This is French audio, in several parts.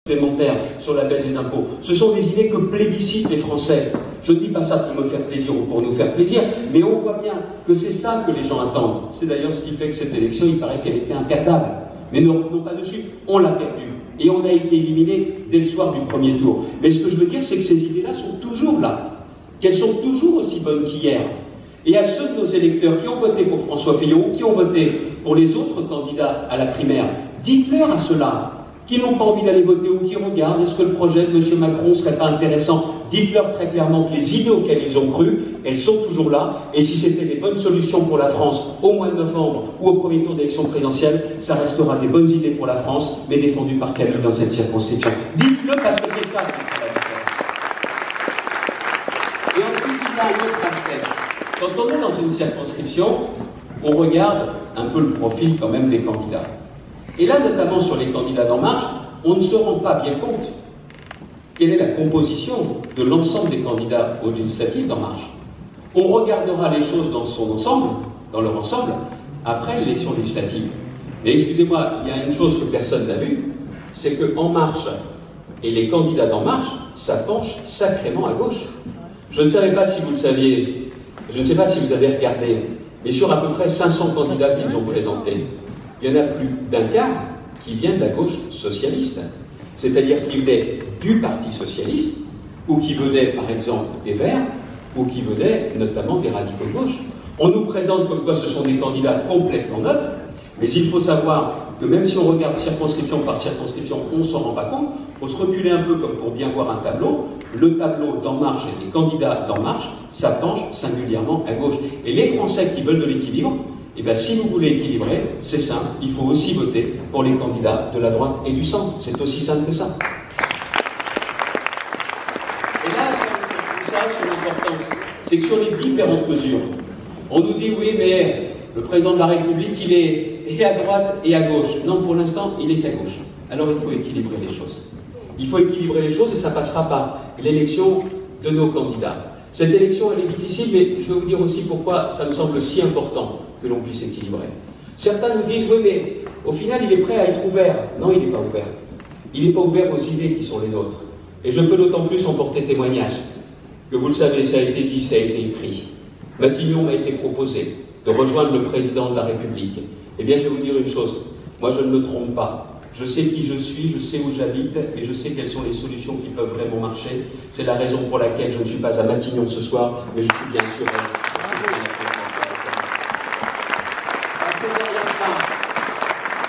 supplémentaire sur la baisse des impôts. Ce sont des idées que plébiscitent les Français. Je ne dis pas ça pour me faire plaisir ou pour nous faire plaisir, mais on voit bien que c'est ça que les gens attendent. C'est d'ailleurs ce qui fait que cette élection, il paraît qu'elle était imperdable. Mais ne revenons pas dessus, on l'a perdue. Et on a été éliminé dès le soir du premier tour. Mais ce que je veux dire, c'est que ces idées-là sont toujours là. Qu'elles sont toujours aussi bonnes qu'hier. Et à ceux de nos électeurs qui ont voté pour François Fillon ou qui ont voté pour les autres candidats à la primaire, dites-leur à ceux-là qui n'ont pas envie d'aller voter ou qui regardent, est-ce que le projet de M. Macron ne serait pas intéressant? Dites-leur très clairement que les idées auxquelles ils ont cru, elles sont toujours là, et si c'était des bonnes solutions pour la France au mois de novembre ou au premier tour d'élection présidentielle, ça restera des bonnes idées pour la France, mais défendues par Camille dans cette circonscription. Dites-le parce que c'est ça qui fait la différence. Et ensuite, il y a un autre aspect. Quand on est dans une circonscription, on regarde un peu le profil quand même des candidats. Et là, notamment sur les candidats d'En Marche, on ne se rend pas bien compte quelle est la composition de l'ensemble des candidats aux législatives d'En Marche. On regardera les choses dans son ensemble, dans leur ensemble, après l'élection législative. Mais excusez-moi, il y a une chose que personne n'a vue, c'est qu'En Marche et les candidats d'En Marche, ça penche sacrément à gauche. Je ne savais pas si vous le saviez, je ne sais pas si vous avez regardé, mais sur à peu près 500 candidats qu'ils ont présentés, il y en a plus d'un quart qui vient de la gauche socialiste. C'est-à-dire qui venaient du Parti socialiste, ou qui venaient par exemple des Verts, ou qui venaient notamment des radicaux de gauche. On nous présente comme quoi ce sont des candidats complètement neufs, mais il faut savoir que même si on regarde circonscription par circonscription, on ne s'en rend pas compte. Il faut se reculer un peu comme pour bien voir un tableau. Le tableau d'En Marche et des candidats d'En Marche, ça penche singulièrement à gauche. Et les Français qui veulent de l'équilibre, eh bien, si vous voulez équilibrer, c'est simple, il faut aussi voter pour les candidats de la droite et du centre. C'est aussi simple que ça. Et là, c'est ça son importance. C'est que sur les différentes mesures, on nous dit oui, mais le président de la République, il est et à droite et à gauche. Non, pour l'instant, il est qu'à gauche. Alors il faut équilibrer les choses. Il faut équilibrer les choses et ça passera par l'élection de nos candidats. Cette élection, elle est difficile, mais je vais vous dire aussi pourquoi ça me semble si important que l'on puisse équilibrer. Certains nous disent, oui, mais au final, il est prêt à être ouvert. Non, il n'est pas ouvert. Il n'est pas ouvert aux idées qui sont les nôtres. Et je peux d'autant plus en porter témoignage que, vous le savez, ça a été dit, ça a été écrit. Matignon m'a été proposé de rejoindre le président de la République. Eh bien, je vais vous dire une chose. Moi, je ne me trompe pas. Je sais qui je suis, je sais où j'habite et je sais quelles sont les solutions qui peuvent vraiment marcher. C'est la raison pour laquelle je ne suis pas à Matignon ce soir, mais je suis bien sûr parce que derrière ça,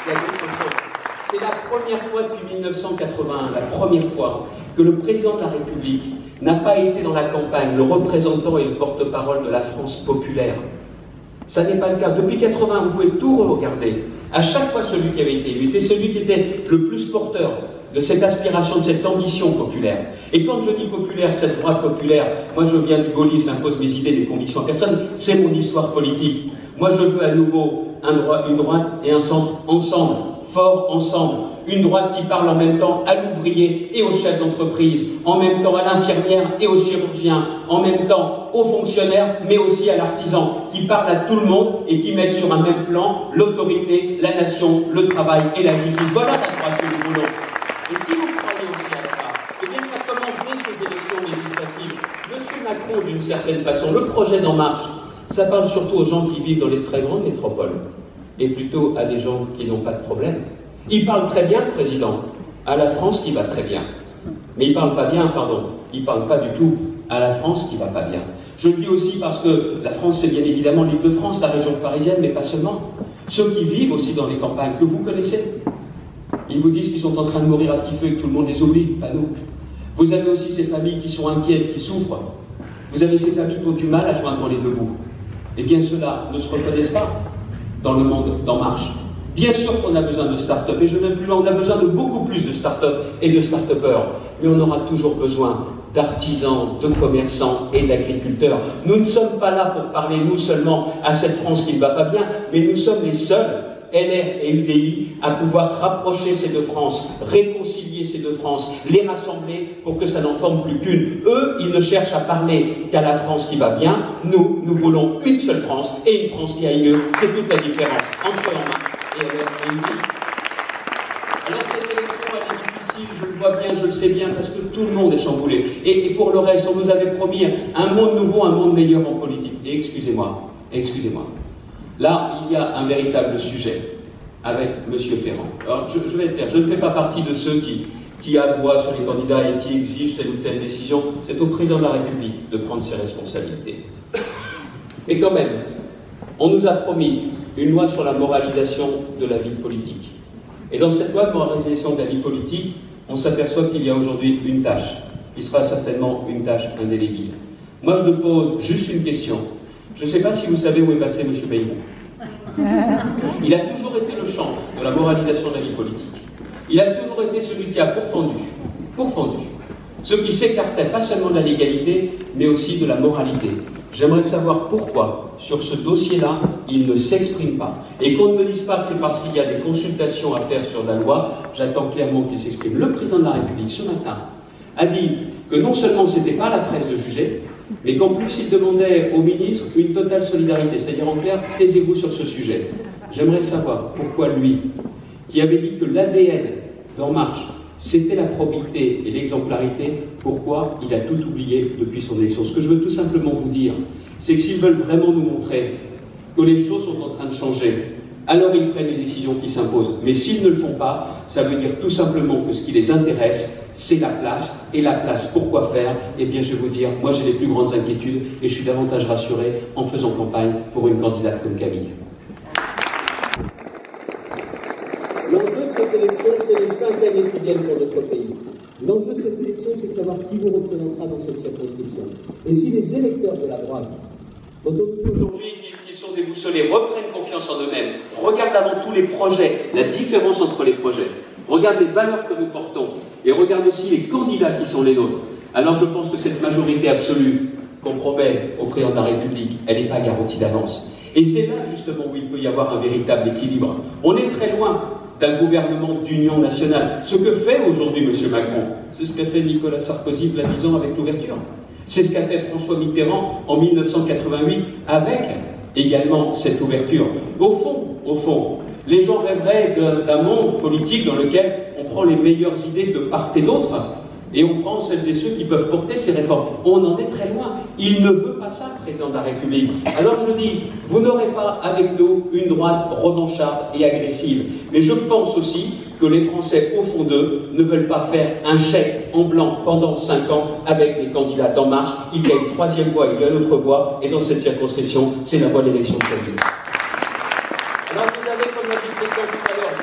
il y a d'autres choses. C'est la première fois depuis 1981, la première fois que le président de la République n'a pas été dans la campagne le représentant et le porte-parole de la France populaire. Ça n'est pas le cas. Depuis 1981, vous pouvez tout regarder. À chaque fois, celui qui avait été élu était celui qui était le plus porteur de cette aspiration, de cette ambition populaire. Et quand je dis populaire, cette droite populaire, moi je viens du gaullisme, j'impose mes idées, mes convictions à personne, c'est mon histoire politique. Moi je veux à nouveau une droite et un centre ensemble, forts ensemble. Une droite qui parle en même temps à l'ouvrier et au chef d'entreprise, en même temps à l'infirmière et au chirurgien, en même temps aux fonctionnaires, mais aussi à l'artisan, qui parle à tout le monde et qui met sur un même plan l'autorité, la nation, le travail et la justice. Voilà la droite que nous voulons. Et si vous croyez aussi à ça, eh bien ça commence dès ces élections législatives. M. Macron, d'une certaine façon, le projet d'En Marche, ça parle surtout aux gens qui vivent dans les très grandes métropoles, et plutôt à des gens qui n'ont pas de problème. Il parle très bien, le président, à la France qui va très bien. Mais il parle pas bien, pardon, il parle pas du tout à la France qui va pas bien. Je le dis aussi parce que la France, c'est bien évidemment l'Île-de-France, la région parisienne, mais pas seulement. Ceux qui vivent aussi dans les campagnes, que vous connaissez. Ils vous disent qu'ils sont en train de mourir à petit feu et que tout le monde les oublie, pas nous. Vous avez aussi ces familles qui sont inquiètes, qui souffrent. Vous avez ces familles qui ont du mal à joindre les deux bouts. Eh bien, ceux-là ne se reconnaissent pas dans le monde d'En Marche. Bien sûr qu'on a besoin de start-up, et je vais même plus loin, on a besoin de beaucoup plus de start-up et de start-upers, mais on aura toujours besoin d'artisans, de commerçants et d'agriculteurs. Nous ne sommes pas là pour parler, nous seulement, à cette France qui ne va pas bien, mais nous sommes les seuls, LR et UDI, à pouvoir rapprocher ces deux France, réconcilier ces deux France, les rassembler pour que ça n'en forme plus qu'une. Eux, ils ne cherchent à parler qu'à la France qui va bien. Nous, nous voulons une seule France et une France qui aille mieux. C'est toute la différence entre En Marche et LR et UDI. Alors cette élection, elle est difficile. difficile, je le vois bien, je le sais bien, parce que tout le monde est chamboulé. Et pour le reste, on nous avait promis un monde nouveau, un monde meilleur en politique. Et excusez-moi, là, il y a un véritable sujet avec M. Ferrand. Alors, je vais être clair, je ne fais pas partie de ceux qui aboient sur les candidats et qui exigent telle ou telle décision. C'est au président de la République de prendre ses responsabilités. Mais quand même, on nous a promis une loi sur la moralisation de la vie politique. Et dans cette loi de moralisation de la vie politique, on s'aperçoit qu'il y a aujourd'hui une tâche, qui sera certainement une tâche indélébile. Moi, je me pose juste une question. Je ne sais pas si vous savez où est passé M. Bayrou. Il a toujours été le chantre de la moralisation de la vie politique. Il a toujours été celui qui a pourfendu ceux qui s'écartaient pas seulement de la légalité, mais aussi de la moralité. J'aimerais savoir pourquoi, sur ce dossier-là, il ne s'exprime pas. Et qu'on ne me dise pas que c'est parce qu'il y a des consultations à faire sur la loi, j'attends clairement qu'il s'exprime. Le président de la République, ce matin, a dit que non seulement ce n'était pas à la presse de juger, mais qu'en plus il demandait au ministre une totale solidarité. C'est-à-dire en clair, taisez-vous sur ce sujet. J'aimerais savoir pourquoi lui, qui avait dit que l'ADN d'En Marche, c'était la probité et l'exemplarité, pourquoi il a tout oublié depuis son élection. Ce que je veux tout simplement vous dire, c'est que s'ils veulent vraiment nous montrer que les choses sont en train de changer, alors ils prennent les décisions qui s'imposent. Mais s'ils ne le font pas, ça veut dire tout simplement que ce qui les intéresse, c'est la place. Et la place, pourquoi faire? Eh bien, je vais vous dire, moi j'ai les plus grandes inquiétudes et je suis davantage rassuré en faisant campagne pour une candidate comme Camille. L'enjeu de cette élection, c'est les 5 années qui viennent pour notre pays. L'enjeu de cette élection, c'est de savoir qui vous représentera dans cette circonscription. Et si les électeurs de la droite, dont on dit aujourd'hui qu'ils sont déboussolés, reprennent confiance en eux-mêmes, regardent avant tout les projets, la différence entre les projets, regardent les valeurs que nous portons, et regardent aussi les candidats qui sont les nôtres, alors je pense que cette majorité absolue qu'on promet au président de la République, elle n'est pas garantie d'avance. Et c'est là justement où il peut y avoir un véritable équilibre. On est très loin d'un gouvernement d'union nationale. Ce que fait aujourd'hui M. Macron, c'est ce qu'a fait Nicolas Sarkozy, il y a 10 ans, avec l'ouverture. C'est ce qu'a fait François Mitterrand en 1988, avec également cette ouverture. Au fond, les gens rêveraient d'un monde politique dans lequel on prend les meilleures idées de part et d'autre, et on prend celles et ceux qui peuvent porter ces réformes. On en est très loin. Il ne veut pas ça, le président de la République. Alors je dis, vous n'aurez pas avec nous une droite revancharde et agressive. Mais je pense aussi que les Français, au fond d'eux, ne veulent pas faire un chèque en blanc pendant 5 ans avec les candidats d'En Marche. Il y a une troisième voie, il y a une autre voie, et dans cette circonscription, c'est la voie de l'élection de Camille. Alors vous avez, comme l'a dit le président tout à l'heure,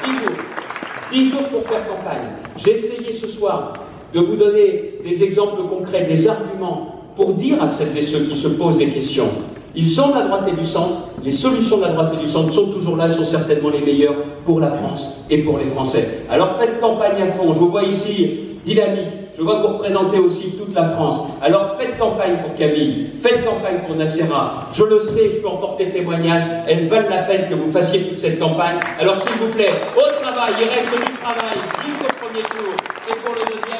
10 jours pour faire campagne. J'ai essayé ce soir de vous donner des exemples concrets, des arguments pour dire à celles et ceux qui se posent des questions. Ils sont de la droite et du centre, les solutions de la droite et du centre sont toujours là, sont certainement les meilleures pour la France et pour les Français. Alors faites campagne à fond, je vous vois ici dynamique, je vois que vous représentez aussi toute la France. Alors faites campagne pour Camille, faites campagne pour Nacera, je le sais, je peux en porter témoignage, elles valent la peine que vous fassiez toute cette campagne. Alors s'il vous plaît, au travail, il reste du travail jusqu'au premier tour et pour le deuxième,